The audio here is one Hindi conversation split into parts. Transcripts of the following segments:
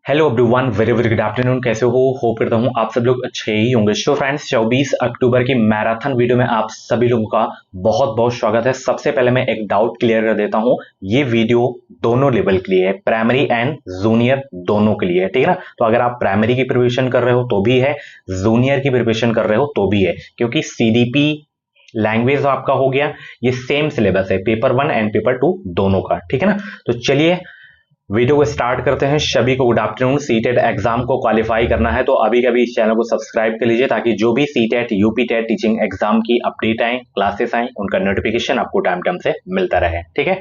Hello everyone, very very good afternoon. कैसे हो? होप करता हूँ आप सब लोग अच्छे ही होंगे। सो फ्रेंड्स, 24 अक्टूबर की मैराथन वीडियो में आप सभी लोगों का बहुत बहुत स्वागत है। सबसे पहले मैं एक डाउट क्लियर कर देता हूँ, ये वीडियो दोनों लेवल के लिए है, प्राइमरी एंड जूनियर दोनों के लिए है, ठीक है ना। तो अगर आप प्राइमरी की प्रिपरेशन कर रहे हो तो भी है, जूनियर की प्रिपरेशन कर रहे हो तो भी है, क्योंकि सीडीपी लैंग्वेज आपका हो गया, ये सेम सिलेबस है, पेपर 1 एंड पेपर 2 दोनों का, ठीक है ना। तो चलिए वीडियो को स्टार्ट करते हैं। सभी को गुड आफ्टरनून। सीटेट एग्जाम को क्वालिफाई करना है तो अभी कभी इस चैनल को सब्सक्राइब कर लीजिए, ताकि जो भी CTET UP TET teaching exam की अपडेट आए, क्लासेस आए, उनका नोटिफिकेशन आपको टाइम टाइम से मिलता रहे, ठीक है।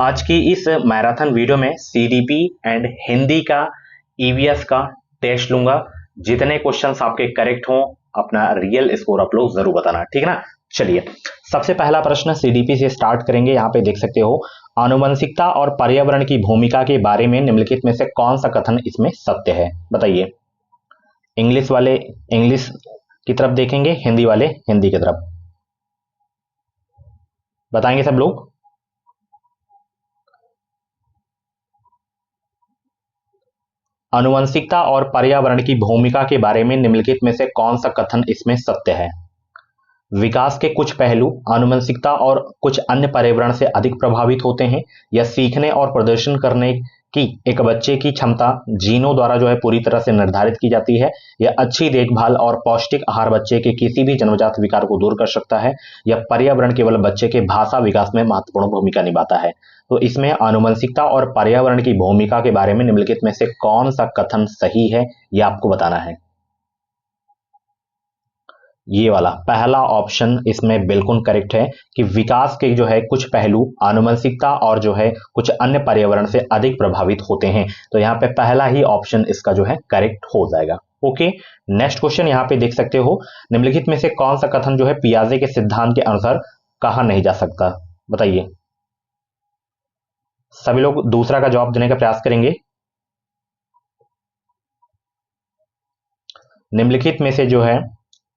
आज की इस मैराथन वीडियो में सीडीपी एंड हिंदी का ईवीएस का टेस्ट लूंगा। जितने क्वेश्चंस आपके करेक्ट हों, अपना रियल स्कोर आप लोग जरूर बताना, ठीक है ना। चलिए, सबसे पहला प्रश्न सीडीपी से स्टार्ट करेंगे। यहाँ पे देख सकते हो, आनुवंशिकता और पर्यावरण की भूमिका के बारे में निम्नलिखित में से कौन सा कथन इसमें सत्य है? बताइए। इंग्लिश वाले इंग्लिश की तरफ देखेंगे, हिंदी वाले हिंदी की तरफ। बताएंगे सब लोग। आनुवंशिकता और पर्यावरण की भूमिका के बारे में निम्नलिखित में से कौन सा कथन इसमें सत्य है? विकास के कुछ पहलू आनुवंशिकता और कुछ अन्य पर्यावरण से अधिक प्रभावित होते हैं, या सीखने और प्रदर्शन करने की एक बच्चे की क्षमता जीनों द्वारा जो है पूरी तरह से निर्धारित की जाती है, या अच्छी देखभाल और पौष्टिक आहार बच्चे के किसी भी जन्मजात विकार को दूर कर सकता है, या पर्यावरण केवल बच्चे के भाषा विकास में महत्वपूर्ण भूमिका निभाता है। तो इसमें आनुवंशिकता और पर्यावरण की भूमिका के बारे में निम्नलिखित में से कौन सा कथन सही है, यह आपको बताना है। ये वाला पहला ऑप्शन इसमें बिल्कुल करेक्ट है कि विकास के जो है कुछ पहलू आनुवंशिकता और जो है कुछ अन्य पर्यावरण से अधिक प्रभावित होते हैं। तो यहाँ पे पहला ही ऑप्शन इसका जो है करेक्ट हो जाएगा। ओके, नेक्स्ट क्वेश्चन यहाँ पे देख सकते हो, निम्नलिखित में से कौन सा कथन जो है पियाजे के सिद्धांत के अनुसार कहा नहीं जा सकता? बताइए। सभी लोग दूसरा का जवाब देने का प्रयास करेंगे। निम्नलिखित में से जो है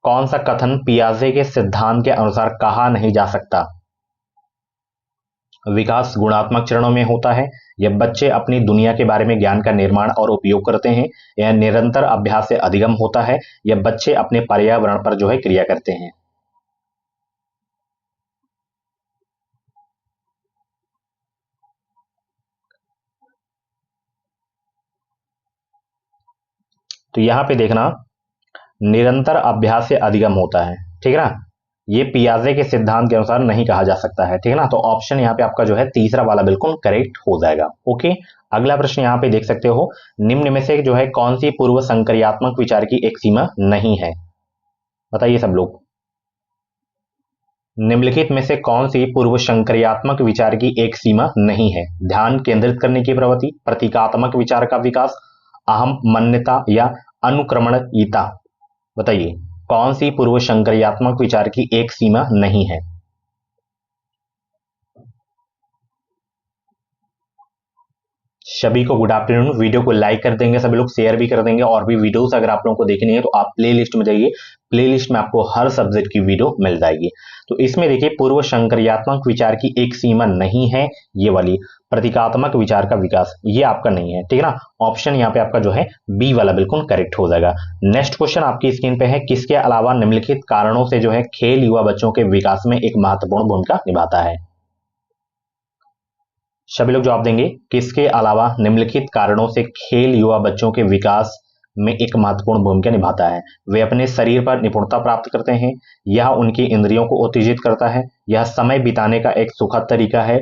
कौन सा कथन पियाजे के सिद्धांत के अनुसार कहा नहीं जा सकता? विकास गुणात्मक चरणों में होता है, या बच्चे अपनी दुनिया के बारे में ज्ञान का निर्माण और उपयोग करते हैं, या निरंतर अभ्यास से अधिगम होता है, या बच्चे अपने पर्यावरण पर जो है क्रिया करते हैं। तो यहां पे देखना, निरंतर अभ्यास से अधिगम होता है, ठीक है ना। ये पियाजे के सिद्धांत के अनुसार नहीं कहा जा सकता है, ठीक है ना। तो ऑप्शन यहाँ पे आपका जो है तीसरा वाला बिल्कुल करेक्ट हो जाएगा। ओके, अगला प्रश्न यहाँ पे देख सकते हो, निम्न में से जो है कौन सी पूर्व संक्रियात्मक विचार की एक सीमा नहीं है? बताइए सब लोग। निम्नलिखित में से कौन सी पूर्व संक्रियात्मक विचार की एक सीमा नहीं है? ध्यान केंद्रित करने की प्रवृत्ति, प्रतीकात्मक विचार का विकास, अहम मान्यता, या अनुक्रमणीयता। बताइए, कौन सी पूर्व संक्रियात्मक विचार की एक सीमा नहीं है? सभी को गुड आफ्टरनून। वीडियो को लाइक कर देंगे सभी लोग, शेयर भी कर देंगे, और भी वीडियोस अगर आप लोगों को देखनी है तो आप प्ले लिस्ट में जाइए, प्ले लिस्ट में आपको हर सब्जेक्ट की वीडियो मिल जाएगी। तो इसमें देखिए, पूर्व संक्रियात्मक विचार की एक सीमा नहीं है, ये वाली प्रतीकात्मक विचार का विकास, ये आपका नहीं है, ठीक है ना। ऑप्शन यहाँ पे आपका जो है बी वाला बिल्कुल करेक्ट हो जाएगा। नेक्स्ट क्वेश्चन आपकी स्क्रीन पे है, किसके अलावा निम्नलिखित कारणों से जो है खेल युवा बच्चों के विकास में एक महत्वपूर्ण भूमिका निभाता है? सभी लोग जवाब देंगे। किसके अलावा निम्नलिखित कारणों से खेल युवा बच्चों के विकास में एक महत्वपूर्ण भूमिका निभाता है? वे अपने शरीर पर निपुणता प्राप्त करते हैं, यह उनकी इंद्रियों को उत्तेजित करता है, यह समय बिताने का एक सुखद तरीका है,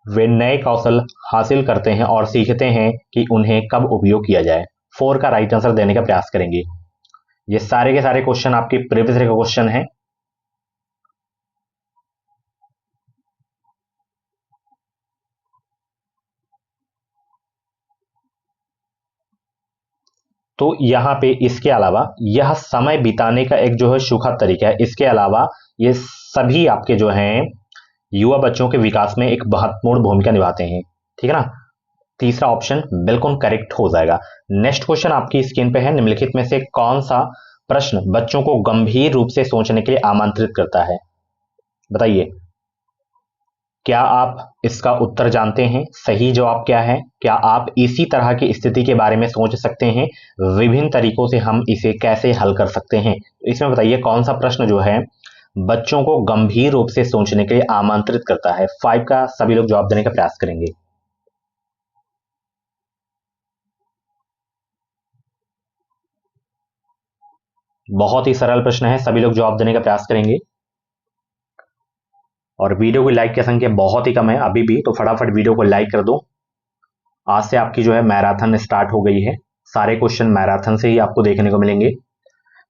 वे नए कौशल हासिल करते हैं और सीखते हैं कि उन्हें कब उपयोग किया जाए। 4 का राइट आंसर देने का प्रयास करेंगे। ये सारे के सारे क्वेश्चन आपके प्रीवियस ईयर के क्वेश्चन हैं। तो यहाँ पे इसके अलावा यह समय बिताने का एक जो है सुखद तरीका है, इसके अलावा ये सभी आपके जो हैं युवा बच्चों के विकास में एक महत्वपूर्ण भूमिका निभाते हैं, ठीक है ना। तीसरा ऑप्शन बिल्कुल करेक्ट हो जाएगा। नेक्स्ट क्वेश्चन आपकी स्क्रीन पे है, निम्नलिखित में से कौन सा प्रश्न बच्चों को गंभीर रूप से सोचने के लिए आमंत्रित करता है? बताइए। क्या आप इसका उत्तर जानते हैं? सही जवाब क्या है? क्या आप इसी तरह की स्थिति के बारे में सोच सकते हैं? विभिन्न तरीकों से हम इसे कैसे हल कर सकते हैं? इसमें बताइए कौन सा प्रश्न जो है बच्चों को गंभीर रूप से सोचने के लिए आमंत्रित करता है? 5 का सभी लोग जवाब देने का प्रयास करेंगे। बहुत ही सरल प्रश्न है, सभी लोग जवाब देने का प्रयास करेंगे। और वीडियो की लाइक की संख्या बहुत ही कम है अभी भी, तो फटाफट वीडियो को लाइक कर दो। आज से आपकी जो है मैराथन स्टार्ट हो गई है, सारे क्वेश्चन मैराथन से ही आपको देखने को मिलेंगे।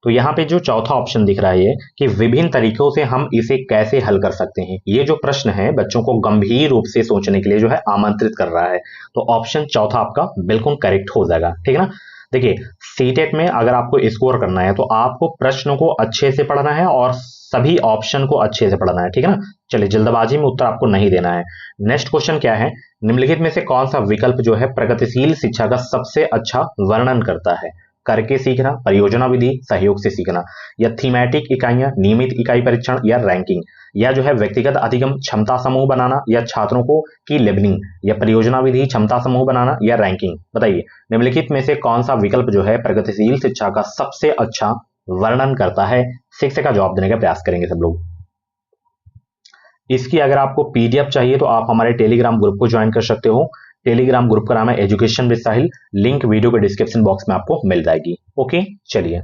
तो यहाँ पे जो चौथा ऑप्शन दिख रहा है कि विभिन्न तरीकों से हम इसे कैसे हल कर सकते हैं, ये जो प्रश्न है बच्चों को गंभीर रूप से सोचने के लिए जो है आमंत्रित कर रहा है। तो ऑप्शन चौथा आपका बिल्कुल करेक्ट हो जाएगा, ठीक है ना। देखिए सीटेट में अगर आपको स्कोर करना है तो आपको प्रश्नों को अच्छे से पढ़ना है और सभी ऑप्शन को अच्छे से पढ़ना है, ठीक है ना। चलिए जल्दबाजी में उत्तर आपको नहीं देना है। नेक्स्ट क्वेश्चन क्या है, निम्नलिखित में से कौन सा विकल्प जो है प्रगतिशील शिक्षा का सबसे अच्छा वर्णन करता है? करके सीखना, परियोजना विधि, सहयोग से सीखना, या थीमेटिक इकाइयां, नियमित इकाई परीक्षण, या रैंकिंग, या जो है व्यक्तिगत अधिगम क्षमता समूह बनाना, या छात्रों को की लेबलिंग, या परियोजना विधि क्षमता समूह बनाना, या रैंकिंग। बताइए निम्नलिखित में से कौन सा विकल्प जो है प्रगतिशील शिक्षा का सबसे अच्छा वर्णन करता है? 6 का जवाब देने का प्रयास करेंगे सब लोग। इसकी अगर आपको पीडीएफ चाहिए तो आप हमारे टेलीग्राम ग्रुप को ज्वाइन कर सकते हो। टेलीग्राम ग्रुप का नाम है education with Sahil, link video के डिस्क्रिप्शन बॉक्स में आपको मिल जाएगी। ओके चलिए,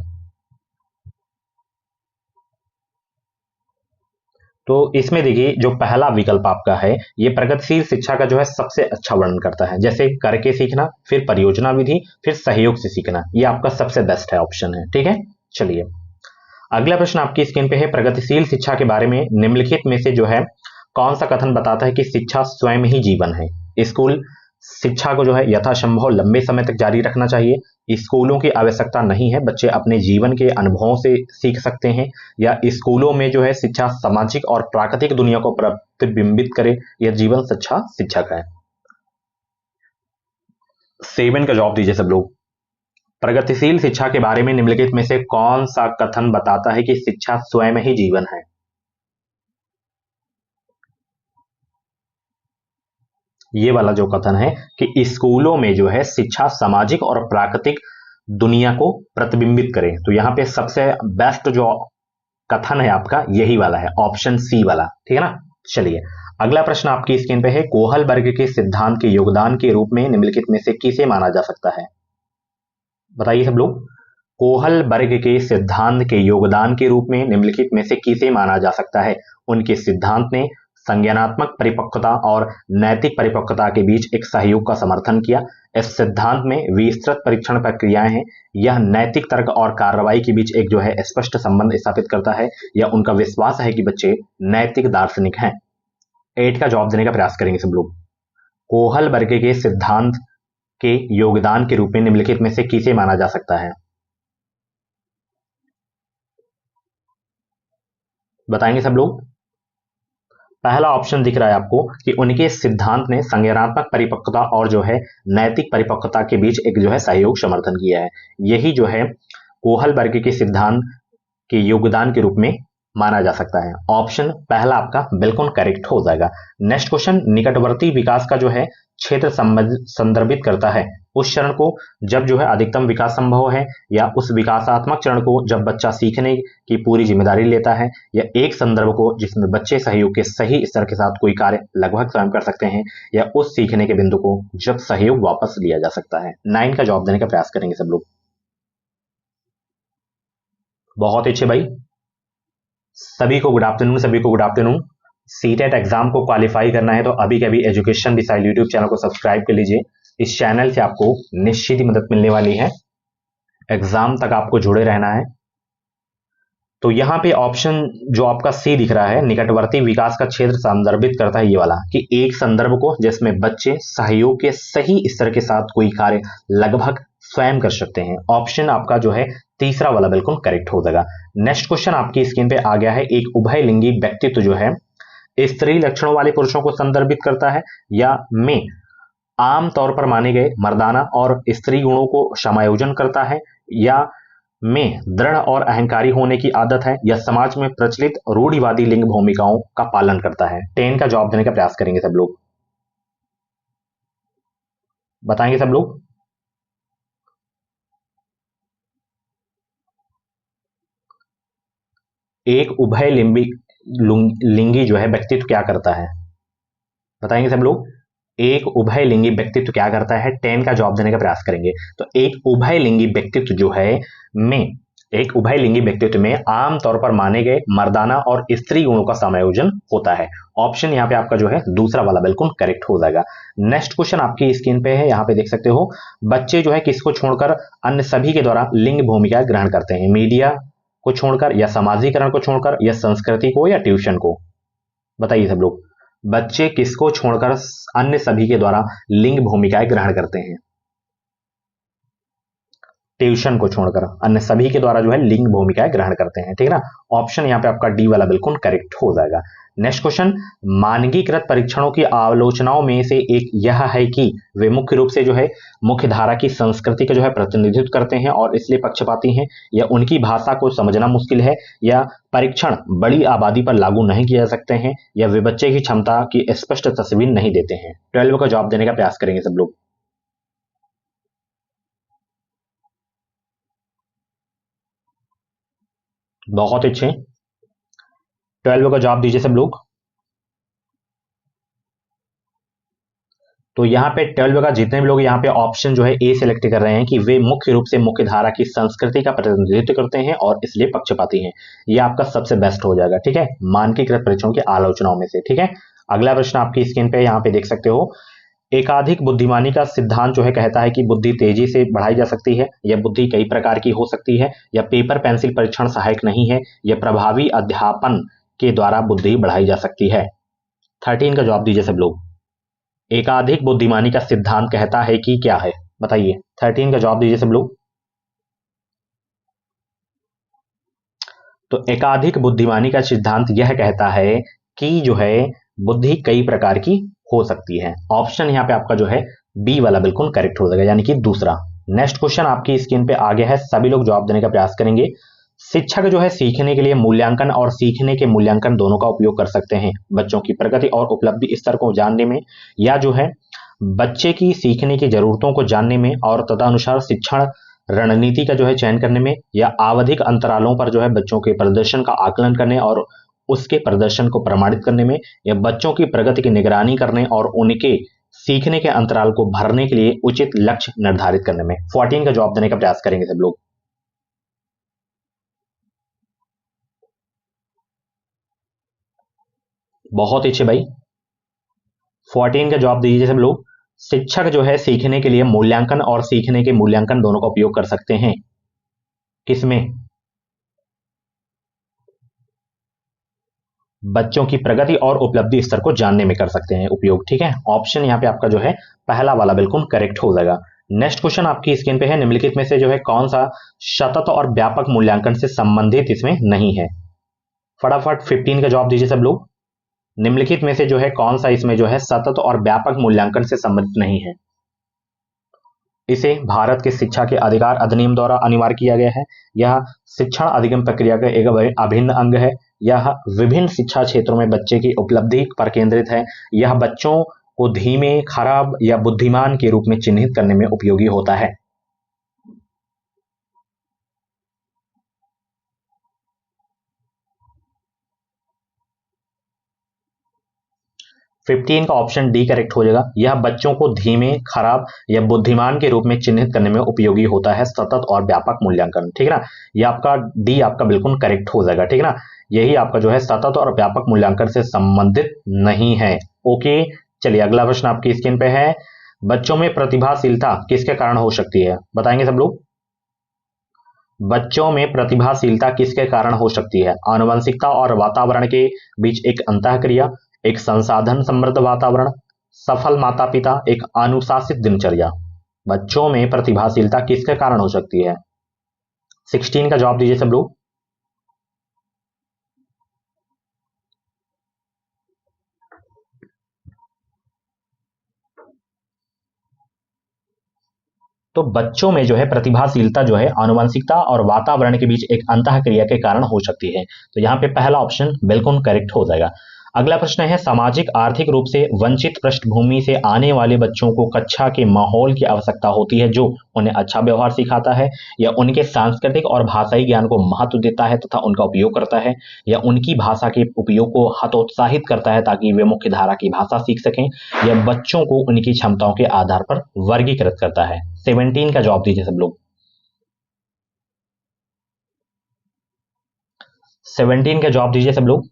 तो इसमें देखिए जो पहला विकल्प आपका है ये प्रगतिशील शिक्षा का जो है सबसे अच्छा वर्णन करता है, जैसे करके सीखना, फिर परियोजना विधि, फिर सहयोग से सीखना, ये आपका सबसे बेस्ट है ऑप्शन है, ठीक है। चलिए अगला प्रश्न आपकी स्क्रीन पे है, प्रगतिशील शिक्षा के बारे में निम्नलिखित में से जो है कौन सा कथन बताता है कि शिक्षा स्वयं ही जीवन है? स्कूल शिक्षा को जो है यथासंभव लंबे समय तक जारी रखना चाहिए, स्कूलों की आवश्यकता नहीं है, बच्चे अपने जीवन के अनुभवों से सीख सकते हैं, या स्कूलों में जो है शिक्षा सामाजिक और प्राकृतिक दुनिया को प्रतिबिंबित करे, यह जीवन सच्चा शिक्षक है। 7 का जवाब दीजिए सब लोग। प्रगतिशील शिक्षा के बारे में निम्नलिखित में से कौन सा कथन बताता है कि शिक्षा स्वयं ही जीवन है? ये वाला जो कथन है कि स्कूलों में जो है शिक्षा सामाजिक और प्राकृतिक दुनिया को प्रतिबिंबित करे, तो यहाँ पे सबसे बेस्ट जो कथन है आपका यही वाला है, ऑप्शन सी वाला, ठीक है ना। चलिए अगला प्रश्न आपकी स्क्रीन पे है, कोहल वर्ग के सिद्धांत के योगदान के रूप में निम्नलिखित में से किसे माना जा सकता है? बताइए सब लोग, कोहल वर्ग के सिद्धांत के योगदान के रूप में निम्नलिखित में से किसे माना जा सकता है? उनके सिद्धांत ने संज्ञानात्मक परिपक्वता और नैतिक परिपक्वता के बीच एक सहयोग का समर्थन किया। इस सिद्धांत में विस्तृत परीक्षण प्रक्रियाएं हैं। यह नैतिक तर्क और कार्रवाई के बीच एक जो है स्पष्ट संबंध स्थापित करता है, या उनका विश्वास है कि बच्चे नैतिक दार्शनिक हैं। 8 का जवाब देने का प्रयास करेंगे सब लोग। कोहल वर्ग के सिद्धांत के योगदान के रूप में निम्नलिखित में से किसे माना जा सकता है? बताएंगे सब लोग। पहला ऑप्शन दिख रहा है आपको कि उनके सिद्धांत ने संज्ञानात्मक परिपक्वता और जो है नैतिक परिपक्वता के बीच एक जो है सहयोग समर्थन किया है। यही जो है कोहल वर्ग के सिद्धांत के योगदान के रूप में माना जा सकता है। ऑप्शन पहला आपका बिल्कुल करेक्ट हो जाएगा। नेक्स्ट क्वेश्चन, निकटवर्ती विकास का जो है क्षेत्र संदर्भित करता है उस चरण को जब जो है अधिकतम विकास संभव है, या उस विकासात्मक चरण को जब बच्चा सीखने की पूरी जिम्मेदारी लेता है, या एक संदर्भ को जिसमें बच्चे सहयोग के सही स्तर के साथ कोई कार्य लगभग स्वयं कर सकते हैं, या उस सीखने के बिंदु को जब सहयोग वापस लिया जा सकता है। 9 का जवाब देने का प्रयास करेंगे सब लोग। बहुत अच्छे भाई, सभी को गुड आफ्टरनून, सभी को गुड आफ्टरनून। सीटेट एग्जाम को क्वालिफाई करना है तो अभी के अभी एजुकेशन डिसाइड यूट्यूब चैनल को सब्सक्राइब कर लीजिए। इस चैनल से आपको निश्चित ही मदद मिलने वाली है, एग्जाम तक आपको जुड़े रहना है। तो यहाँ पे ऑप्शन जो आपका सी दिख रहा है, निकटवर्ती विकास का क्षेत्र संदर्भित करता है, ये वाला कि एक संदर्भ को जिसमें बच्चे सहयोग के सही स्तर के साथ कोई कार्य लगभग स्वयं कर सकते हैं। ऑप्शन आपका जो है तीसरा वाला बिल्कुल करेक्ट हो जाएगा। नेक्स्ट क्वेश्चन आपकी स्क्रीन पे आ गया है, एक उभयलिंगी व्यक्तित्व जो है स्त्री लक्षणों वाले पुरुषों को संदर्भित करता है, या में आम तौर पर माने गए मर्दाना और स्त्री गुणों को समायोजन करता है, या में दृढ़ और अहंकारी होने की आदत है या समाज में प्रचलित रूढ़िवादी लिंग भूमिकाओं का पालन करता है? 10 का जवाब देने का प्रयास करेंगे सब लोग, बताएंगे सब लोग। एक उभय लिंगी जो है व्यक्तित्व क्या करता है? बताएंगे सब लोग। एक उभय लिंगी व्यक्तित्व क्या करता है? 10 का जवाब देने का प्रयास करेंगे। तो एक उभय लिंगी व्यक्तित्व जो है में एक उभय लिंगी व्यक्तित्व में आमतौर पर माने गए मर्दाना और स्त्री गुणों का समायोजन होता है। ऑप्शन यहाँ पे आपका जो है दूसरा वाला बिल्कुल करेक्ट हो जाएगा। नेक्स्ट क्वेश्चन आपकी स्क्रीन पे है, यहाँ पे देख सकते हो। बच्चे जो है किसको छोड़कर अन्य सभी के द्वारा लिंग भूमिका ग्रहण करते हैं? मीडिया को छोड़कर या समाजीकरण को छोड़कर या संस्कृति को या ट्यूशन को? बताइए सब लोग। बच्चे किसको छोड़कर अन्य सभी के द्वारा लिंग भूमिकाएं ग्रहण करते हैं? ट्यूशन को छोड़कर अन्य सभी के द्वारा जो है लिंग भूमिकाएं ग्रहण करते हैं, ठीक है ना। ऑप्शन यहाँ पे आपका डी वाला बिल्कुल करेक्ट हो जाएगा। नेक्स्ट क्वेश्चन, मानकीकृत परीक्षणों की आलोचनाओं में से एक यह है कि वे मुख्य रूप से जो है मुख्य धारा की संस्कृति का जो है प्रतिनिधित्व करते हैं और इसलिए पक्षपाती हैं, या उनकी भाषा को समझना मुश्किल है, या परीक्षण बड़ी आबादी पर लागू नहीं किए जा सकते हैं, या वे बच्चे की क्षमता की स्पष्ट तस्वीर नहीं देते हैं? 12 का जवाब देने का प्रयास करेंगे सब लोग। बहुत अच्छे, 12 का जवाब दीजिए सब लोग। तो यहाँ पे 12 का जितने भी लोग यहाँ पे ऑप्शन जो है ए सिलेक्ट कर रहे हैं कि वे मुख्य रूप से मुख्य धारा की संस्कृति का प्रतिनिधित्व करते हैं और इसलिए पक्षपाती हैं, ये आपका सबसे बेस्ट हो जाएगा, ठीक है, मानकीकृत परीक्षणों की आलोचनाओं में से, ठीक है। अगला प्रश्न आपकी स्क्रीन पे यहाँ पे देख सकते हो। एकाधिक बुद्धिमानी का सिद्धांत जो है कहता है कि बुद्धि तेजी से बढ़ाई जा सकती है, या बुद्धि कई प्रकार की हो सकती है, या पेपर पेंसिल परीक्षण सहायक नहीं है, या प्रभावी अध्यापन के द्वारा बुद्धि बढ़ाई जा सकती है? 13 का जवाब दीजिए सब लोग। एकाधिक बुद्धिमानी का सिद्धांत कहता है कि क्या है? बताइए, 13 का जवाब दीजिए सब लोग। तो एकाधिक बुद्धिमानी का सिद्धांत यह कहता है कि जो है बुद्धि कई प्रकार की हो सकती है। ऑप्शन यहाँ पे आपका जो है बी वाला बिल्कुल करेक्ट हो जाएगा, यानी कि दूसरा। नेक्स्ट क्वेश्चन आपकी स्क्रीन पे आ गया है, सभी लोग जवाब देने का प्रयास करेंगे। शिक्षक जो है सीखने के लिए मूल्यांकन और सीखने के मूल्यांकन दोनों का उपयोग कर सकते हैं बच्चों की प्रगति और उपलब्धि स्तर को जानने में, या जो है बच्चे की सीखने की जरूरतों को जानने में और तदनुसार शिक्षण रणनीति का जो है चयन करने में, या आवधिक अंतरालों पर जो है बच्चों के प्रदर्शन का आकलन करने और उसके प्रदर्शन को प्रमाणित करने में, या बच्चों की प्रगति की निगरानी करने और उनके सीखने के अंतराल को भरने के लिए उचित लक्ष्य निर्धारित करने में? 14 का जवाब देने का प्रयास करेंगे सब लोग। बहुत अच्छे भाई, 14 का जवाब दीजिए सब लोग। शिक्षक जो है सीखने के लिए मूल्यांकन और सीखने के मूल्यांकन दोनों का उपयोग कर सकते हैं, किसमें? बच्चों की प्रगति और उपलब्धि स्तर को जानने में कर सकते हैं उपयोग, ठीक है। ऑप्शन यहाँ पे आपका जो है पहला वाला बिल्कुल करेक्ट हो जाएगा। नेक्स्ट क्वेश्चन आपकी स्क्रीन पे है, निम्नलिखित में से जो है कौन सा सतत और व्यापक मूल्यांकन से संबंधित इसमें नहीं है? फटाफट 15 का जवाब दीजिए सब लोग। निम्नलिखित में से जो है कौन सा इसमें जो है सतत और व्यापक मूल्यांकन से संबंधित नहीं है? इसे भारत के शिक्षा के अधिकार अधिनियम द्वारा अनिवार्य किया गया है, यह शिक्षण अधिगम प्रक्रिया का एक अभिन्न अंग है, यह विभिन्न शिक्षा क्षेत्रों में बच्चे की उपलब्धि पर केंद्रित है, यह बच्चों को धीमे, खराब या बुद्धिमान के रूप में चिन्हित करने में उपयोगी होता है। 15 का ऑप्शन डी करेक्ट हो जाएगा, यह बच्चों को धीमे, खराब या बुद्धिमान के रूप में चिन्हित करने में उपयोगी होता है, सतत और व्यापक मूल्यांकन, ठीक है ना। यह आपका डी आपका बिल्कुल करेक्ट हो जाएगा, ठीक है ना। यही आपका जो है सतत और व्यापक मूल्यांकन से संबंधित नहीं है। ओके, चलिए अगला प्रश्न आपकी स्क्रीन पे है। बच्चों में प्रतिभाशीलता किसके कारण हो सकती है? बताएंगे सब लोग। बच्चों में प्रतिभाशीलता किसके कारण हो सकती है? आनुवंशिकता और वातावरण के बीच एक अंतःक्रिया, एक संसाधन समृद्ध वातावरण, सफल माता पिता, एक अनुशासित दिनचर्या? बच्चों में प्रतिभाशीलता किसके कारण हो सकती है? 16 का जवाब दीजिए सब लोग। तो बच्चों में जो है प्रतिभाशीलता जो है आनुवंशिकता और वातावरण के बीच एक अंतःक्रिया के कारण हो सकती है। तो यहाँ पे पहला ऑप्शन बिल्कुल करेक्ट हो जाएगा। अगला प्रश्न है, सामाजिक आर्थिक रूप से वंचित पृष्ठभूमि से आने वाले बच्चों को कक्षा के माहौल की आवश्यकता होती है जो उन्हें अच्छा व्यवहार सिखाता है, या उनके सांस्कृतिक और भाषाई ज्ञान को महत्व देता है तथा उनका उपयोग करता है, या उनकी भाषा के उपयोग को हतोत्साहित करता है ताकि वे मुख्य धारा की भाषा सीख सकें, या बच्चों को उनकी क्षमताओं के आधार पर वर्गीकृत करता है। 17 का जवाब दीजिए सब लोग। 17 का जवाब दीजिए सब लोग।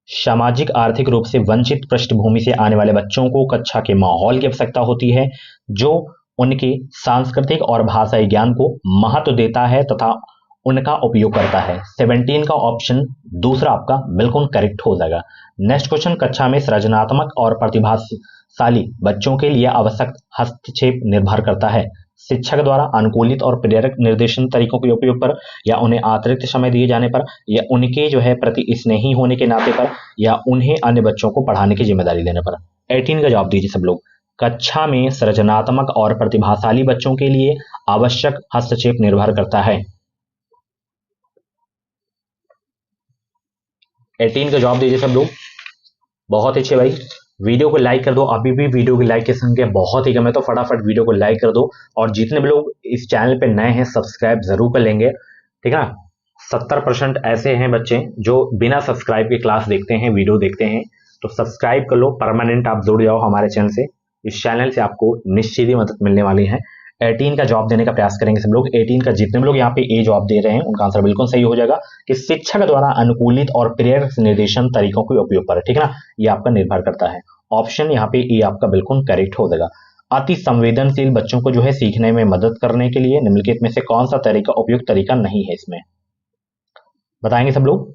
सामाजिक आर्थिक रूप से वंचित पृष्ठभूमि से आने वाले बच्चों को कक्षा के माहौल की आवश्यकता होती है जो उनके सांस्कृतिक और भाषाई ज्ञान को महत्व देता है तथा उनका उपयोग करता है। 17 का ऑप्शन दूसरा आपका बिल्कुल करेक्ट हो जाएगा। नेक्स्ट क्वेश्चन, कक्षा में सृजनात्मक और प्रतिभाशाली बच्चों के लिए आवश्यक हस्तक्षेप निर्भर करता है शिक्षक द्वारा अनुकूलित और प्रेरक निर्देशन तरीकों के उपयोग पर, या उन्हें अतिरिक्त समय दिए जाने पर, या उनके जो है प्रति स्नेही होने के नाते पर, या उन्हें अन्य बच्चों को पढ़ाने की जिम्मेदारी देने पर। 18 का जवाब दीजिए सब लोग। कक्षा में सृजनात्मक और प्रतिभाशाली बच्चों के लिए आवश्यक हस्तक्षेप निर्भर करता है। 18 का जवाब दीजिए सब लोग। बहुत अच्छे भाई, वीडियो को लाइक कर दो। अभी भी वीडियो की लाइक की संख्या बहुत ही कम है, तो फटाफट वीडियो को लाइक कर दो। और जितने भी लोग इस चैनल पे नए हैं सब्सक्राइब जरूर कर लेंगे, ठीक है ना। 70% ऐसे हैं बच्चे जो बिना सब्सक्राइब के क्लास देखते हैं, वीडियो देखते हैं, तो सब्सक्राइब कर लो, परमानेंट आप जुड़ जाओ हमारे चैनल से। इस चैनल से आपको निश्चित ही मदद मिलने वाली है। 18 का जवाब देने का प्रयास करेंगे सब लोग। 18 का जितने भी लोग यहाँ पे ए जवाब दे रहे हैं उनका आंसर बिल्कुल सही हो जाएगा कि शिक्षक द्वारा अनुकूलित और प्रेरक निर्देशन तरीकों के उपयोग पर, ठीक है ना, ये आपका निर्भर करता है। ऑप्शन यहाँ पे ए आपका बिल्कुल करेक्ट हो जाएगा। अति संवेदनशील बच्चों को जो है सीखने में मदद करने के लिए निम्नलिखित में से कौन सा तरीका उपयुक्त तरीका नहीं है, इसमें बताएंगे सब लोग।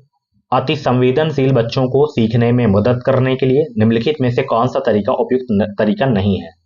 अति संवेदनशील बच्चों को सीखने में मदद करने के लिए निम्नलिखित में से कौन सा तरीका उपयुक्त तरीका नहीं है।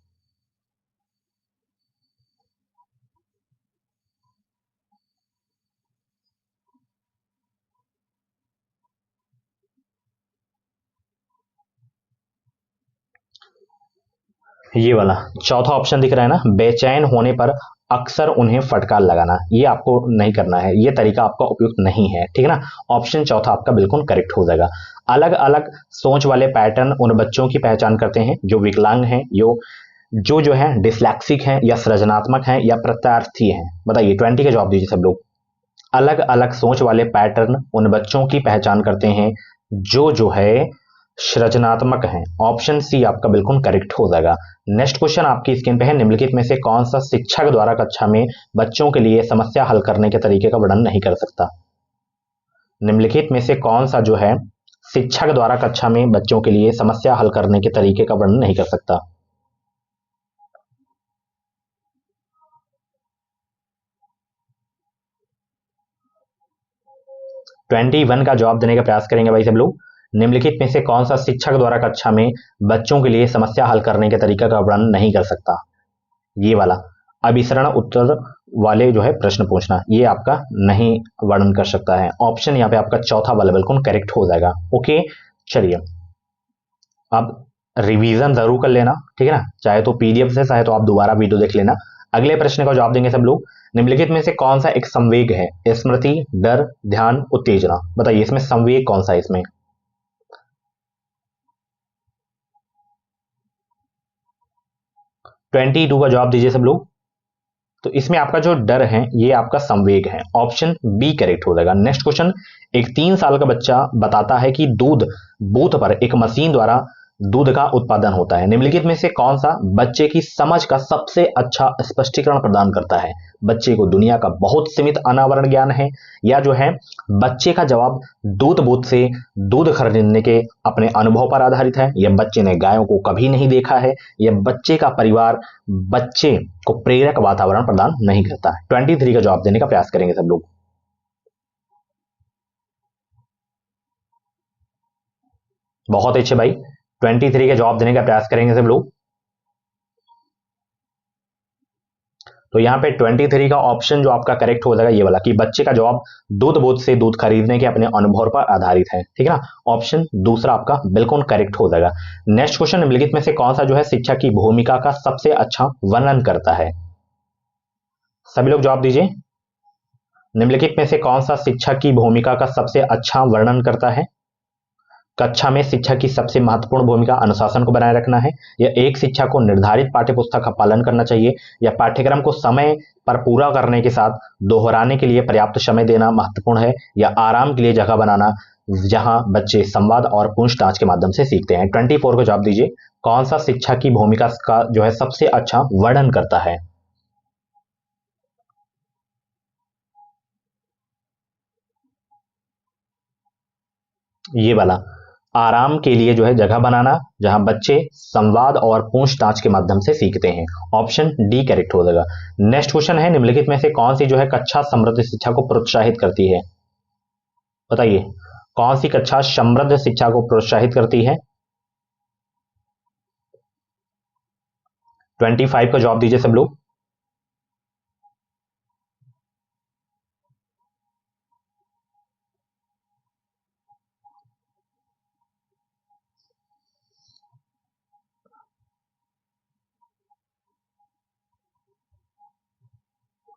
ये वाला चौथा ऑप्शन दिख रहा है ना, बेचैन होने पर अक्सर उन्हें फटकार लगाना, ये आपको नहीं करना है, ये तरीका आपका उपयुक्त नहीं है, ठीक है ना। ऑप्शन चौथा आपका बिल्कुल करेक्ट हो जाएगा। अलग अलग सोच वाले पैटर्न उन बच्चों की पहचान करते हैं जो विकलांग हैं, जो है डिस्लेक्सिक हैं, या सृजनात्मक हैं, या प्रत्यार्थी हैं। बताइए, 20 का जवाब दीजिए सब लोग। अलग अलग सोच वाले पैटर्न उन बच्चों की पहचान करते हैं जो है सृजनात्मक हैं। ऑप्शन सी आपका बिल्कुल करेक्ट हो जाएगा। नेक्स्ट क्वेश्चन आपकी स्क्रीन पे है, निम्नलिखित में से कौन सा शिक्षक द्वारा कक्षा में बच्चों के लिए समस्या हल करने के तरीके का वर्णन नहीं कर सकता। निम्नलिखित में से कौन सा जो है शिक्षक द्वारा कक्षा में बच्चों के लिए समस्या हल करने के तरीके का वर्णन नहीं कर सकता। ट्वेंटी वन का जवाब देने का प्रयास करेंगे भाई सब लोग। निम्नलिखित में से कौन सा शिक्षक द्वारा कक्षा में बच्चों के लिए समस्या हल करने के तरीका का वर्णन नहीं कर सकता। ये वाला अभिसरण उत्तर वाले जो है प्रश्न पूछना, ये आपका नहीं वर्णन कर सकता है। ऑप्शन यहाँ पे आपका चौथा वाला बिल्कुल करेक्ट हो जाएगा। ओके, चलिए अब रिवीजन जरूर कर लेना, ठीक है ना, चाहे तो पीडीएफ से, चाहे तो आप दोबारा वीडियो देख लेना। अगले प्रश्न का जवाब देंगे सब लोग। निम्नलिखित में से कौन सा एक संवेग है, स्मृति, डर, ध्यान, उत्तेजना। बताइए इसमें संवेग कौन सा है। इसमें 22 का जवाब दीजिए सब लोग। तो इसमें आपका जो डर है ये आपका संवेग है। ऑप्शन बी करेक्ट हो जाएगा। नेक्स्ट क्वेश्चन, एक 3 साल का बच्चा बताता है कि दूध बूथ पर एक मशीन द्वारा दूध का उत्पादन होता है। निम्नलिखित में से कौन सा बच्चे की समझ का सबसे अच्छा स्पष्टीकरण प्रदान करता है। बच्चे को दुनिया का बहुत सीमित अनावरण ज्ञान है, या जो है बच्चे का जवाब दूध बूथ से दूध खरीदने के अपने अनुभव पर आधारित है, या बच्चे ने गायों को कभी नहीं देखा है, या बच्चे का परिवार बच्चे को प्रेरक वातावरण प्रदान नहीं करता। 23 का जवाब देने का प्रयास करेंगे सब लोग। बहुत अच्छे भाई, 23 का जवाब देने का प्रयास करेंगे सब लोग। तो यहाँ पे 23 का ऑप्शन जो आपका करेक्ट हो जाएगा ये वाला, कि बच्चे का जवाब दूध बोध से दूध खरीदने के अपने अनुभव पर आधारित है, ठीक है ना। ऑप्शन दूसरा आपका बिल्कुल करेक्ट हो जाएगा। नेक्स्ट क्वेश्चन, निम्नलिखित में से कौन सा जो है शिक्षा की भूमिका का सबसे अच्छा वर्णन करता है। सभी लोग जवाब दीजिए। निम्नलिखित में से कौन सा शिक्षक की भूमिका का सबसे अच्छा वर्णन करता है? कक्षा में शिक्षक की सबसे महत्वपूर्ण भूमिका अनुशासन को बनाए रखना है, या एक शिक्षक को निर्धारित पाठ्यपुस्तक का पालन करना चाहिए, या पाठ्यक्रम को समय पर पूरा करने के साथ दोहराने के लिए पर्याप्त समय देना महत्वपूर्ण है, या आराम के लिए जगह बनाना जहां बच्चे संवाद और पूछताछ के माध्यम से सीखते हैं। 24 को जवाब दीजिए। कौन सा शिक्षक की भूमिका का जो है सबसे अच्छा वर्णन करता है? ये वाला, आराम के लिए जो है जगह बनाना जहां बच्चे संवाद और पूछताछ के माध्यम से सीखते हैं। ऑप्शन डी करेक्ट हो जाएगा। नेक्स्ट क्वेश्चन है, निम्नलिखित में से कौन सी जो है कक्षा समृद्ध शिक्षा को प्रोत्साहित करती है? बताइए, कौन सी कक्षा समृद्ध शिक्षा को प्रोत्साहित करती है? 25 का जवाब दीजिए सब लोग।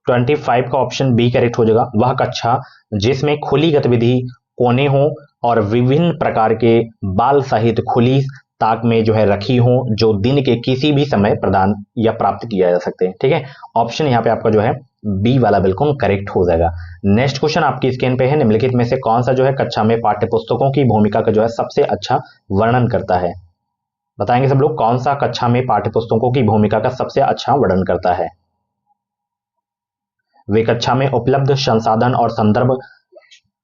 25 का ऑप्शन बी करेक्ट हो जाएगा। वह कक्षा जिसमें खुली गतिविधि कोने हों और विभिन्न प्रकार के बाल साहित्य खुली ताक में जो है रखी हो, जो दिन के किसी भी समय प्रदान या प्राप्त किया जा सकते हैं। ठीक है, ऑप्शन यहाँ पे आपका जो है बी वाला बिल्कुल करेक्ट हो जाएगा। नेक्स्ट क्वेश्चन आपकी स्क्रीन पे है, निम्नलिखित में से कौन सा जो है कक्षा में पाठ्यपुस्तकों की भूमिका का जो है सबसे अच्छा वर्णन करता है? बताएंगे सब लोग, कौन सा कक्षा में पाठ्यपुस्तकों की भूमिका का सबसे अच्छा वर्णन करता है? वे कक्षा में उपलब्ध संसाधन और संदर्भ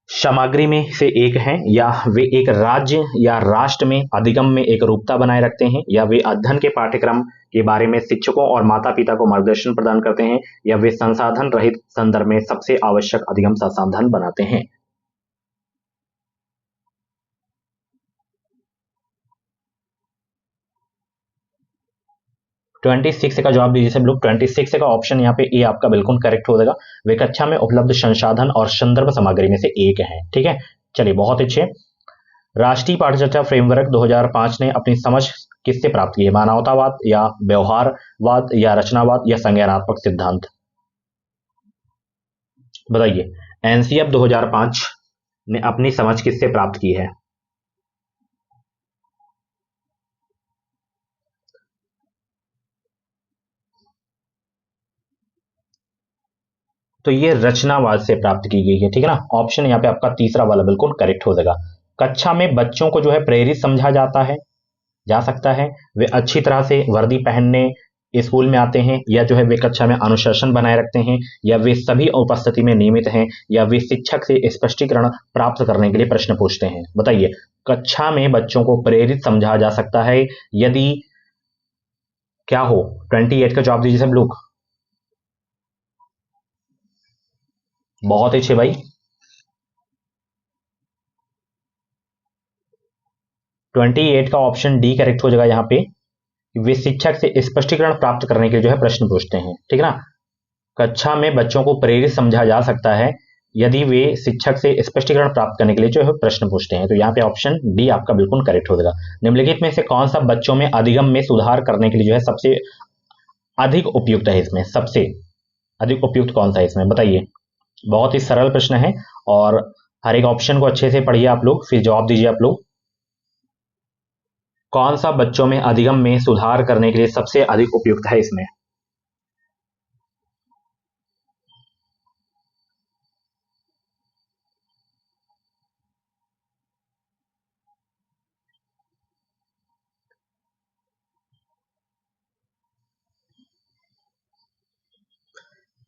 सामग्री में से एक हैं, या वे एक राज्य या राष्ट्र में अधिगम में एक रूपता बनाए रखते हैं, या वे अध्ययन के पाठ्यक्रम के बारे में शिक्षकों और माता पिता को मार्गदर्शन प्रदान करते हैं, या वे संसाधन रहित संदर्भ में सबसे आवश्यक अधिगम संसाधन बनाते हैं। 26 का जवाब दीजिए सब लोग। 26 का ऑप्शन यहाँ पे ए आपका बिल्कुल करेक्ट हो जाएगा। वे कक्षा में उपलब्ध संसाधन और संदर्भ सामग्री में से एक है। ठीक है, चलिए बहुत अच्छे। राष्ट्रीय पाठचर्चा फ्रेमवर्क 2005 ने अपनी समझ किससे प्राप्त की है? मानवतावाद या व्यवहारवाद या रचनावाद या संज्ञानात्मक सिद्धांत? बताइए, एनसीएफ 2005 ने अपनी समझ किससे प्राप्त की है? तो ये रचनावाद से प्राप्त की गई है। ठीक है ना, ऑप्शन यहाँ पे आपका तीसरा वाला बिल्कुल करेक्ट हो जाएगा। कक्षा में बच्चों को जो है प्रेरित समझा जाता है, जा सकता है, वे अच्छी तरह से वर्दी पहनने स्कूल में आते हैं, या जो है वे कक्षा में अनुशासन बनाए रखते हैं, या वे सभी उपस्थिति में नियमित हैं, या वे शिक्षक से स्पष्टीकरण प्राप्त करने के लिए प्रश्न पूछते हैं। बताइए, कक्षा में बच्चों को प्रेरित समझा जा सकता है यदि क्या हो? 28 का जवाब दीजिए सब लोग। बहुत अच्छे भाई। 28 का ऑप्शन डी करेक्ट हो जाएगा। यहाँ पे वे शिक्षक से स्पष्टीकरण प्राप्त करने के लिए जो है प्रश्न पूछते हैं। ठीक है ना, कक्षा में बच्चों को प्रेरित समझा जा सकता है यदि वे शिक्षक से स्पष्टीकरण प्राप्त करने के लिए जो है प्रश्न पूछते हैं। तो यहाँ पे ऑप्शन डी आपका बिल्कुल करेक्ट हो जाएगा। निम्नलिखित में से कौन सा बच्चों में अधिगम में सुधार करने के लिए जो है सबसे अधिक उपयुक्त है? इसमें सबसे अधिक उपयुक्त कौन सा है इसमें? बताइए, बहुत ही सरल प्रश्न है और हर एक ऑप्शन को अच्छे से पढ़िए आप लोग, फिर जवाब दीजिए आप लोग। कौन सा बच्चों में अधिगम में सुधार करने के लिए सबसे अधिक उपयुक्त है इसमें?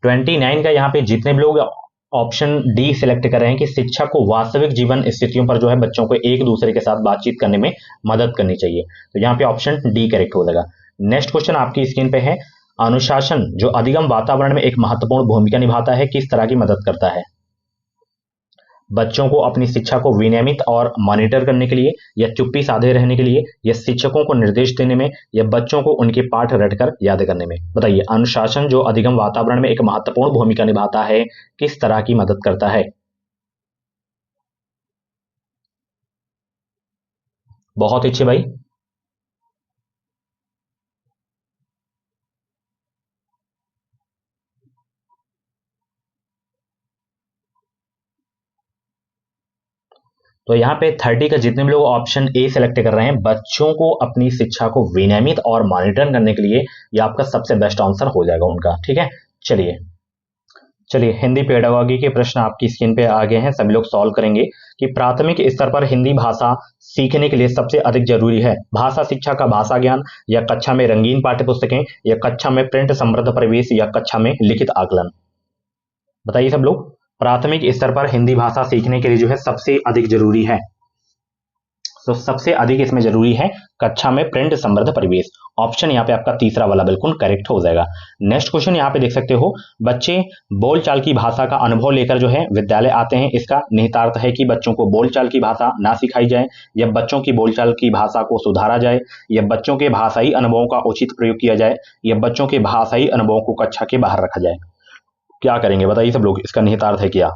ट्वेंटी नाइन का यहाँ पे जितने भी लोग ऑप्शन डी सिलेक्ट कर रहे हैं कि शिक्षक को वास्तविक जीवन स्थितियों पर जो है बच्चों को एक दूसरे के साथ बातचीत करने में मदद करनी चाहिए, तो यहाँ पे ऑप्शन डी करेक्ट हो जाएगा। नेक्स्ट क्वेश्चन आपकी स्क्रीन पे है, अनुशासन जो अधिगम वातावरण में एक महत्वपूर्ण भूमिका निभाता है किस तरह की मदद करता है? बच्चों को अपनी शिक्षा को विनियमित और मॉनिटर करने के लिए, या चुप्पी साधे रहने के लिए, या शिक्षकों को निर्देश देने में, या बच्चों को उनके पाठ रटकर याद करने में? बताइए, अनुशासन जो अधिगम वातावरण में एक महत्वपूर्ण भूमिका निभाता है किस तरह की मदद करता है? बहुत अच्छे भाई। तो यहाँ पे 30 का जितने भी लोग ऑप्शन ए सेलेक्ट कर रहे हैं, बच्चों को अपनी शिक्षा को विनियमित और मॉनिटर करने के लिए ये आपका सबसे बेस्ट आंसर हो जाएगा उनका। ठीक है, चलिए हिंदी पेडागॉजी के प्रश्न आपकी स्क्रीन पे आ गए हैं, सभी लोग सॉल्व करेंगे कि प्राथमिक स्तर पर हिंदी भाषा सीखने के लिए सबसे अधिक जरूरी है भाषा शिक्षा का भाषा ज्ञान, या कक्षा में रंगीन पाठ्य पुस्तकें, या कक्षा में प्रिंट समृद्ध परिवेश, या कक्षा में लिखित आकलन। बताइए सब लोग, प्राथमिक स्तर पर हिंदी भाषा सीखने के लिए जो है सबसे अधिक जरूरी है, तो सबसे अधिक इसमें जरूरी है कक्षा में प्रिंट समृद्ध परिवेश। ऑप्शन यहाँ पे आपका तीसरा वाला बिल्कुल करेक्ट हो जाएगा। नेक्स्ट क्वेश्चन यहाँ पे देख सकते हो, बच्चे बोलचाल की भाषा का अनुभव लेकर जो है विद्यालय आते हैं, इसका निहितार्थ है कि बच्चों को बोलचाल की भाषा ना सिखाई जाए, या बच्चों की बोलचाल की भाषा को सुधारा जाए, या बच्चों के भाषाई अनुभवों का उचित प्रयोग किया जाए, या बच्चों के भाषाई अनुभवों को कक्षा के बाहर रखा जाए। क्या करेंगे बताइए सब लोग, इसका निहितार्थ है क्या?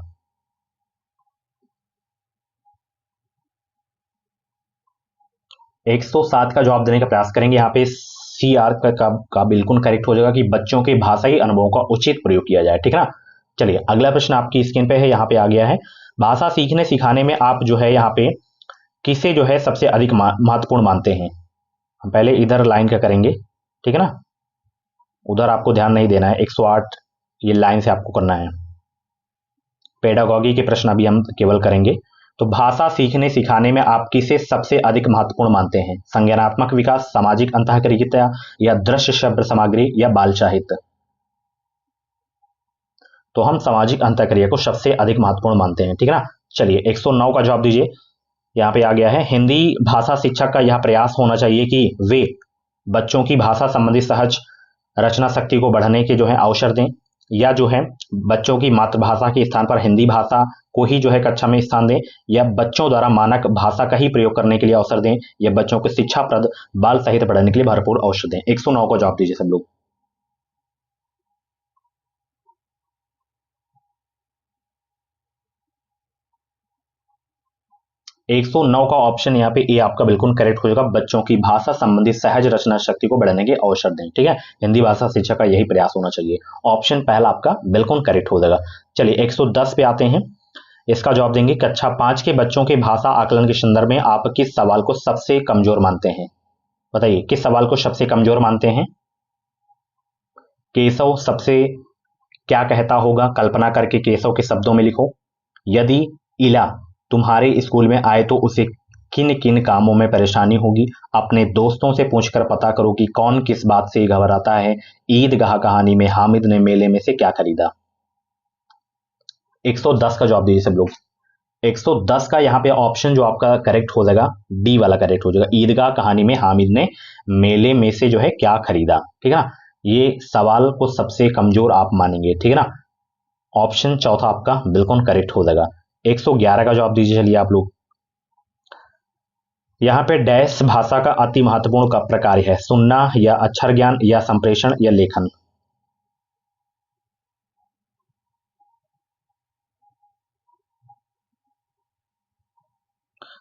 107 का जवाब देने का प्रयास करेंगे। यहाँ पे सी आर का बिल्कुल करेक्ट हो जाएगा कि बच्चों के भाषाई अनुभवों का उचित प्रयोग किया जाए। ठीक है ना, चलिए अगला प्रश्न आपकी स्क्रीन पे है, यहाँ पे आ गया है, भाषा सीखने सिखाने में आप जो है यहाँ पे किसे जो है सबसे अधिक महत्वपूर्ण मानते हैं? हम पहले इधर लाइन का करेंगे, ठीक है ना, उधर आपको ध्यान नहीं देना है, 108 ये लाइन से आपको करना है। पेडागॉजी के प्रश्न अभी हम केवल करेंगे। तो भाषा सीखने सिखाने में आप किसे सबसे अधिक महत्वपूर्ण मानते हैं? संज्ञानात्मक विकास, सामाजिक अंतःक्रिया, या दृश्य शब्द सामग्री, या बाल साहित्य? तो हम सामाजिक अंतःक्रिया को सबसे अधिक महत्वपूर्ण मानते हैं। ठीक है ना, चलिए 109 का जवाब दीजिए। यहाँ पे आ गया है, हिंदी भाषा शिक्षक का यह प्रयास होना चाहिए कि वे बच्चों की भाषा संबंधी सहज रचना शक्ति को बढ़ाने के जो है अवसर दें, या जो है बच्चों की मातृभाषा के स्थान पर हिंदी भाषा को ही जो है कक्षा में स्थान दें, या बच्चों द्वारा मानक भाषा का ही प्रयोग करने के लिए अवसर दें, या बच्चों को शिक्षाप्रद बाल साहित्य पढ़ने के लिए भरपूर अवसर दें। 109 को जवाब दीजिए सब लोग। 109 का ऑप्शन यहाँ पे ए आपका बिल्कुल करेक्ट हो जाएगा, बच्चों की भाषा संबंधी सहज रचना शक्ति को बढ़ाने के अवसर दें। ठीक है, हिंदी भाषा शिक्षा का यही प्रयास होना चाहिए। ऑप्शन पहला आपका बिल्कुल करेक्ट हो जाएगा। चलिए 110 पे आते हैं, इसका जवाब देंगे, कक्षा 5 के बच्चों के भाषा आकलन के संदर्भ में आप किस सवाल को सबसे कमजोर मानते हैं? बताइए किस सवाल को सबसे कमजोर मानते हैं? केशव सबसे क्या कहता होगा, कल्पना करके केशव के शब्दों में लिखो। यदि इला तुम्हारे स्कूल में आए तो उसे किन किन कामों में परेशानी होगी, अपने दोस्तों से पूछकर पता करो कि कौन किस बात से घबराता है। ईदगाह कहानी में हामिद ने मेले में से क्या खरीदा? 110 का जवाब दीजिए सब लोग। 110 का यहाँ पे ऑप्शन जो आपका करेक्ट हो जाएगा, डी वाला करेक्ट हो जाएगा, ईदगाह कहानी में हामिद ने मेले में से जो है क्या खरीदा। ठीक है ना, ये सवाल को सबसे कमजोर आप मानेंगे। ठीक है ना, ऑप्शन चौथा आपका बिल्कुल करेक्ट हो जाएगा। 111 का जवाब दीजिए चलिए आप लोग। यहाँ पे डैश भाषा का अति महत्वपूर्ण का प्रकार है, सुनना, या अक्षर ज्ञान, या संप्रेषण, या लेखन?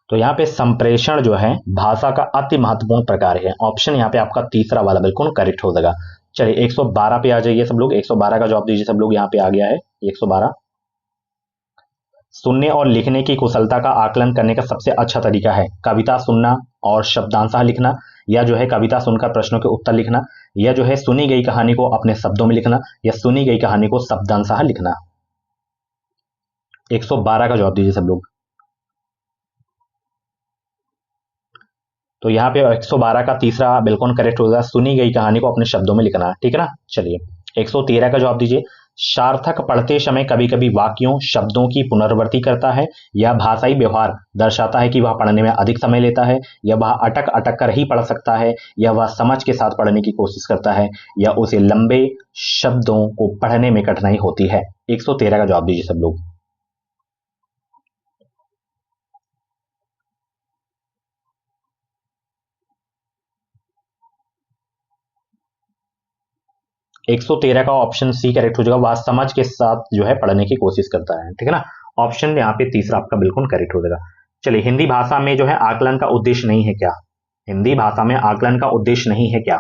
तो यहाँ पे संप्रेषण जो है भाषा का अति महत्वपूर्ण प्रकार है। ऑप्शन यहाँ पे आपका तीसरा वाला बिल्कुल करेक्ट हो जाएगा। चलिए 112 पे आ जाइए सब लोग। 112 का जवाब दीजिए सब लोग। यहाँ पे आ गया है 112। सुनने और लिखने की कुशलता का आकलन करने का सबसे अच्छा तरीका है कविता सुनना और शब्दांशः लिखना, या जो है कविता सुनकर प्रश्नों के उत्तर लिखना, या जो है सुनी गई कहानी को अपने शब्दों में लिखना, या सुनी गई कहानी को शब्दांशः लिखना। 112 का जवाब दीजिए सब लोग। तो यहाँ पे 112 का तीसरा बिल्कुल करेक्ट होगा, सुनी गई कहानी को अपने शब्दों में लिखना। ठीक है ना, चलिए 113 का जवाब दीजिए। सार्थक पढ़ते समय कभी कभी वाक्यों शब्दों की पुनरावृत्ति करता है, या भाषाई व्यवहार दर्शाता है कि वह पढ़ने में अधिक समय लेता है, या वह अटक अटक कर ही पढ़ सकता है, या वह समझ के साथ पढ़ने की कोशिश करता है, या उसे लंबे शब्दों को पढ़ने में कठिनाई होती है। 113 का जवाब दीजिए सब लोग। 113 का ऑप्शन सी करेक्ट हो जाएगा, वह समझ के साथ जो है पढ़ने की कोशिश करता है। ठीक है ना, ऑप्शन यहाँ पे तीसरा आपका बिल्कुल करेक्ट हो जाएगा। चलिए हिंदी भाषा में जो है आकलन का उद्देश्य नहीं है क्या? हिंदी भाषा में आकलन का उद्देश्य नहीं है क्या?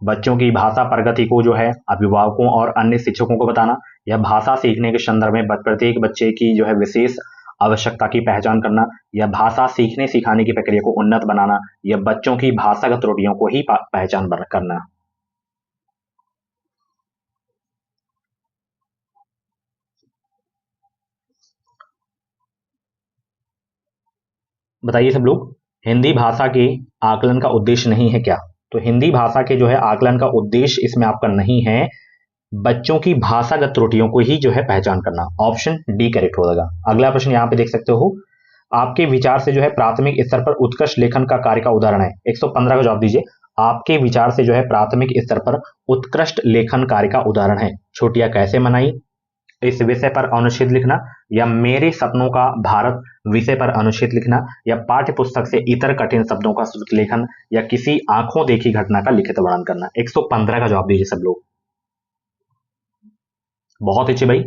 बच्चों की भाषा प्रगति को जो है अभिभावकों और अन्य शिक्षकों को बताना, या भाषा सीखने के संदर्भ में प्रत्येक बच्चे की जो है विशेष आवश्यकता की पहचान करना, या भाषा सीखने सिखाने की प्रक्रिया को उन्नत बनाना, या बच्चों की भाषागत त्रुटियों को ही पहचान करना। बताइए सब लोग, हिंदी भाषा के आकलन का उद्देश्य नहीं है क्या? तो हिंदी भाषा के जो है आकलन का उद्देश्य इसमें आपका नहीं है बच्चों की भाषागत त्रुटियों को ही जो है पहचान करना। ऑप्शन डी करेक्ट हो जाएगा। अगला प्रश्न यहाँ पे देख सकते हो, आपके विचार से जो है प्राथमिक स्तर पर उत्कृष्ट लेखन का कार्य का उदाहरण है। 115 का जवाब दीजिए। आपके विचार से जो है प्राथमिक स्तर पर उत्कृष्ट लेखन कार्य का उदाहरण है। छुट्टियां कैसे मनाई, इस विषय पर अनुच्छेद लिखना, या मेरे सपनों का भारत विषय पर अनुच्छेद लिखना, या पाठ्य पुस्तक से इतर कठिन शब्दों का श्रुत लेखन, या किसी आंखों देखी घटना का लिखित वर्णन करना। 115 का जवाब दीजिए सब लोग। बहुत अच्छे भाई,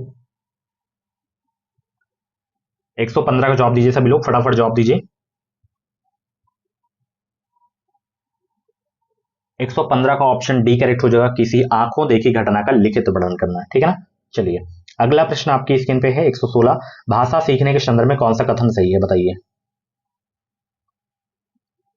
115 का जवाब दीजिए सभी लोग, फटाफट जवाब दीजिए। 115 का ऑप्शन डी करेक्ट हो जाएगा, किसी आंखों देखी घटना का लिखित वर्णन करना। ठीक है ना। चलिए अगला प्रश्न आपकी स्क्रीन पे है 116, भाषा सीखने के संदर्भ में कौन सा कथन सही है, बताइए।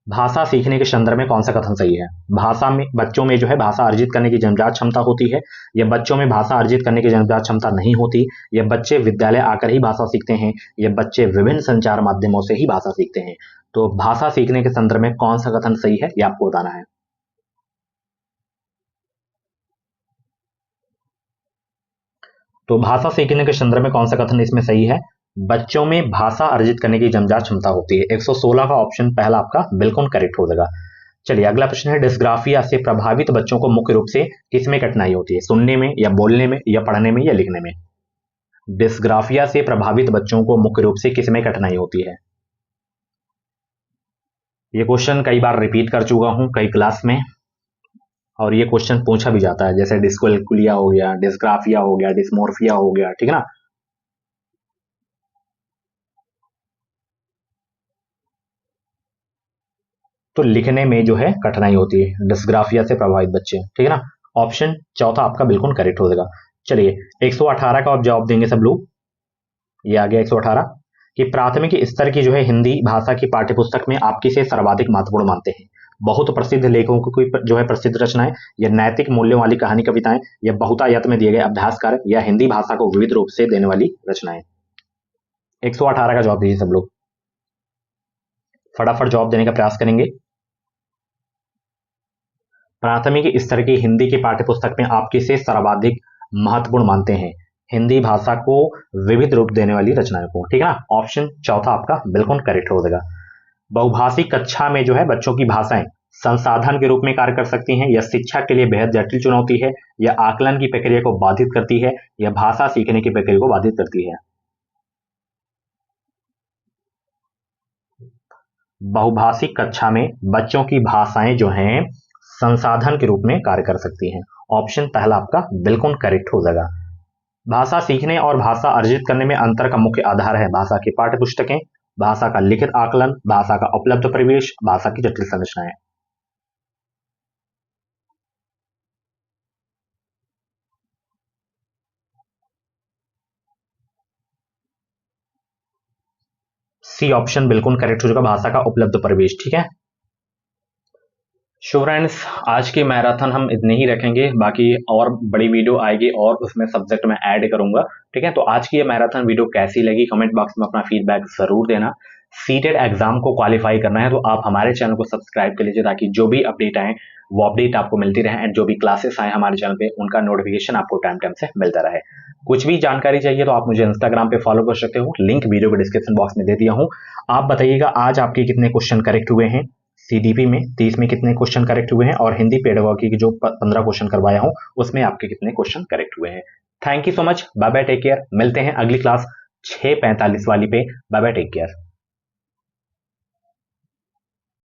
भाषा सीखने के संदर्भ में कौन सा कथन सही है? भाषा में बच्चों में जो है भाषा अर्जित करने की जन्मजात क्षमता होती है, या बच्चों में भाषा अर्जित करने की जन्मजात क्षमता नहीं होती, या बच्चे विद्यालय आकर ही भाषा सीखते हैं, या बच्चे विभिन्न संचार माध्यमों से ही भाषा सीखते हैं। तो भाषा सीखने के संदर्भ में कौन सा कथन सही है, ये आपको बताना है। तो भाषा सीखने के संदर्भ में कौन सा कथन इसमें सही है? बच्चों में भाषा अर्जित करने की जन्मजात क्षमता होती है। 116 का ऑप्शन पहला आपका बिल्कुल करेक्ट हो जाएगा। चलिए अगला प्रश्न है, डिस्ग्राफिया से प्रभावित बच्चों को मुख्य रूप से किसमें कठिनाई होती है? सुनने में, या बोलने में, या पढ़ने में, या लिखने में? डिस्ग्राफिया से प्रभावित बच्चों को मुख्य रूप से किसमें कठिनाई होती है? ये क्वेश्चन कई बार रिपीट कर चुका हूं कई क्लास में, और ये क्वेश्चन पूछा भी जाता है, जैसे डिस्कैलकुलिया हो गया, डिस्ग्राफिया हो गया, डिस्मोर्फिया हो गया। ठीक है ना। तो लिखने में जो है कठिनाई होती है डिस्ग्राफिया से प्रभावित बच्चे। ठीक है ना। ऑप्शन चौथा आपका बिल्कुल करेक्ट हो जाएगा। चलिए 118 का आप जवाब देंगे सब लोग। ये आ गया 118 कि प्राथमिक स्तर की जो है हिंदी भाषा की पाठ्यपुस्तक में आप किसे सर्वाधिक महत्वपूर्ण मानते हैं? बहुत प्रसिद्ध लेखकों की जो है प्रसिद्ध रचनाएं, या नैतिक मूल्यों वाली कहानी कविताएं, या बहुतायत में दिए गए अभ्यास कार्य, या हिंदी भाषा को विविध रूप से देने वाली रचनाएं। 118 का जवाब दीजिए सब लोग, फटाफट जवाब देने का प्रयास करेंगे। प्राथमिक स्तर की हिंदी की पाठ्यपुस्तक में आप किसे सर्वाधिक महत्वपूर्ण मानते हैं? हिंदी भाषा को विविध रूप देने वाली रचनाओं को। ठीक है ना। ऑप्शन चौथा आपका बिल्कुल करेक्ट हो जाएगा। बहुभाषी कक्षा में जो है बच्चों की भाषाएं संसाधन के रूप में कार्य कर सकती हैं, या शिक्षा के लिए बेहद जटिल चुनौती है, या आकलन की प्रक्रिया को बाधित करती है, या भाषा सीखने की प्रक्रिया को बाधित करती है? बहुभाषी कक्षा में बच्चों की भाषाएं जो हैं संसाधन के रूप में कार्य कर सकती हैं। ऑप्शन पहला आपका बिल्कुल करेक्ट हो जाएगा। भाषा सीखने और भाषा अर्जित करने में अंतर का मुख्य आधार है भाषा की पाठ्य पुस्तकें, भाषा का लिखित आकलन, भाषा का उपलब्ध परिवेश, भाषा की जटिल संरचनाएं। सी ऑप्शन बिल्कुल करेक्ट हो जाएगा, भाषा का उपलब्ध परिवेश। ठीक है। सो फ्रेंड्स, आज की मैराथन हम इतने ही रखेंगे, बाकी और बड़ी वीडियो आएगी और उसमें सब्जेक्ट मैं ऐड करूंगा। ठीक है। तो आज की ये मैराथन वीडियो कैसी लगी कमेंट बॉक्स में अपना फीडबैक जरूर देना। सीटेड एग्जाम को क्वालिफाई करना है तो आप हमारे चैनल को सब्सक्राइब कर लीजिए, ताकि जो भी अपडेट आए वो अपडेट आपको मिलती रहे, एंड जो भी क्लासेस आए हमारे चैनल पे उनका नोटिफिकेशन आपको टाइम टाइम से मिलता रहे। कुछ भी जानकारी चाहिए तो आप मुझे इंस्टाग्राम पे फॉलो कर सकते हो, लिंक वीडियो के डिस्क्रिप्शन बॉक्स में दे दिया हूँ। आप बताइएगा आज आपके कितने क्वेश्चन करेक्ट हुए हैं, सीडीपी में 30 में कितने क्वेश्चन करेक्ट हुए हैं, और हिंदी पेडागोगी की जो 15 क्वेश्चन करवाया हूं उसमें आपके कितने क्वेश्चन करेक्ट हुए हैं। Thank you so much, bye bye, take care. मिलते हैं अगली क्लास 6:45 वाली पे। Bye bye, take care.